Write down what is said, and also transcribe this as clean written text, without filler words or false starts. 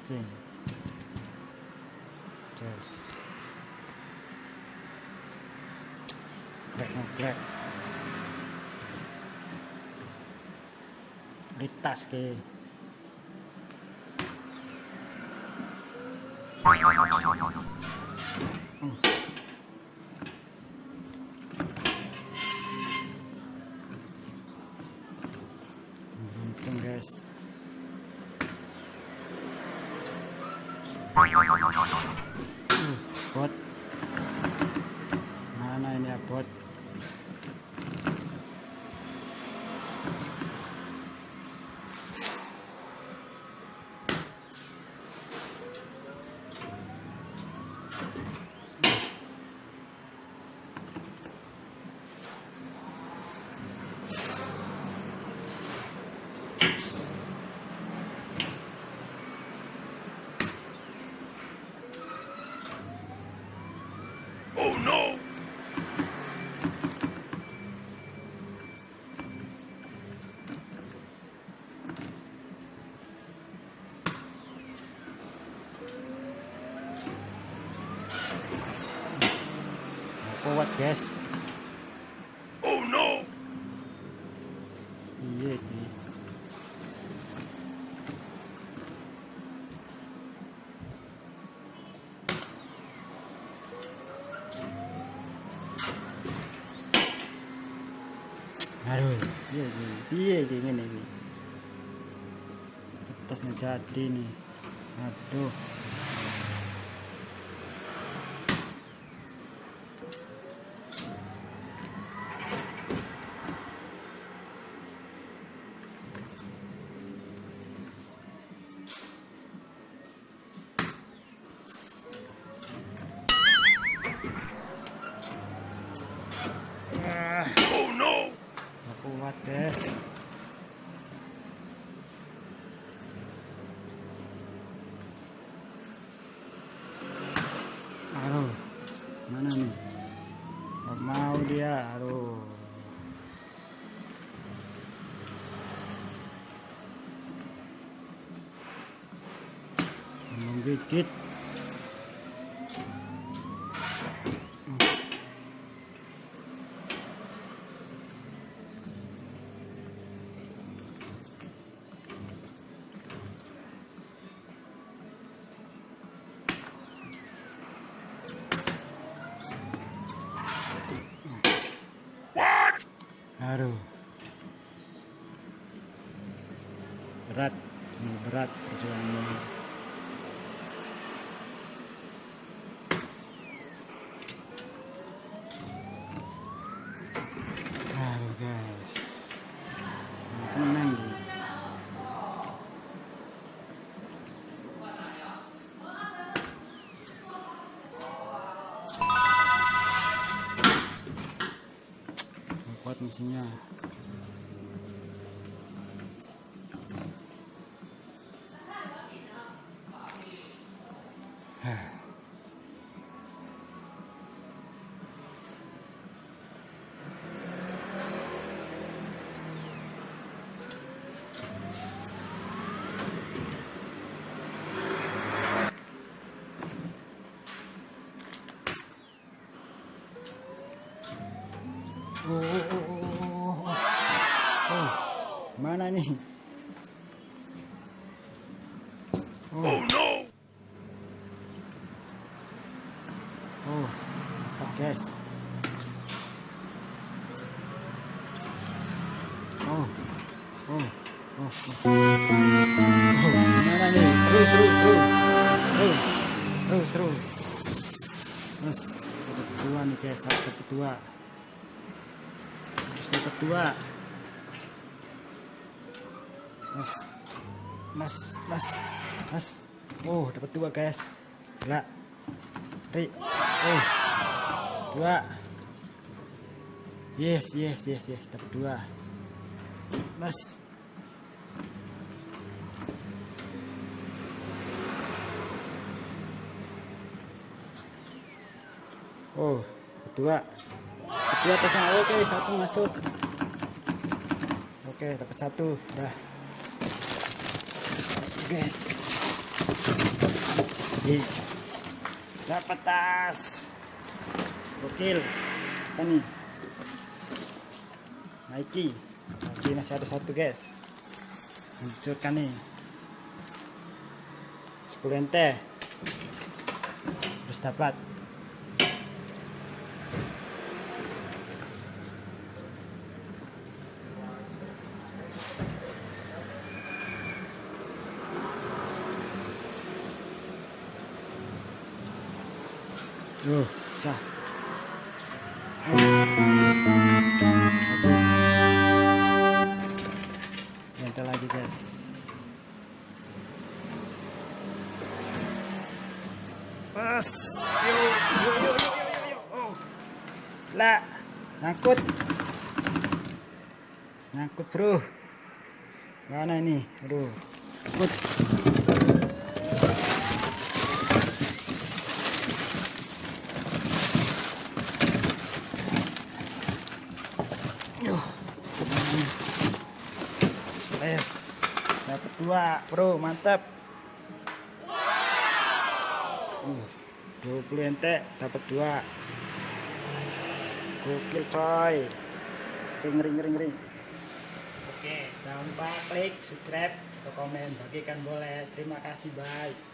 mancing. Yes. Ngeblek. Litas ke. Beruntung guys. Bot. Mana ini ya bot? Oh no! Kuat guys. Oh no! Iya ini. Aduh, iya ngene iki. Atas ngejadi nih. Aduh. Oh no! Kuat guys. Aduh, mana nih? Gak mau dia, aduh. Menggigit. What? Aduh, berat, ini berat perjuangannya. Aduh guys, menang nih. Kuat mesinnya. Oh, mana nih? Oh no! Oh, dapat guys. Oh, mana nih? Seru. Terus dapat dua nih guys, dapat dua. Dapat dua. Mas. Oh, dapat dua guys. Gila. Oh, dua. Yes, dapat dua. Mas. Oh, kedua pasang. Oke, satu masuk. Oke, dapat satu. Dah. Guys. Dapat tas. Gokil. Apa nih? Nike. Nike masih ada satu guys. Hancurkan nih. 10 NT. Terus dapat. Sah. Nempel lagi guys. Pas. Yo. Oh. Lah, nyangkut. Nyangkut, bro. Mana ini? Aduh. Nyangkut. Yes, dapat 2, bro, mantap. 20 NT dapat 2. Gokil coy. Ring. Oke, jangan lupa klik subscribe atau komen, bagikan boleh. Terima kasih, bye.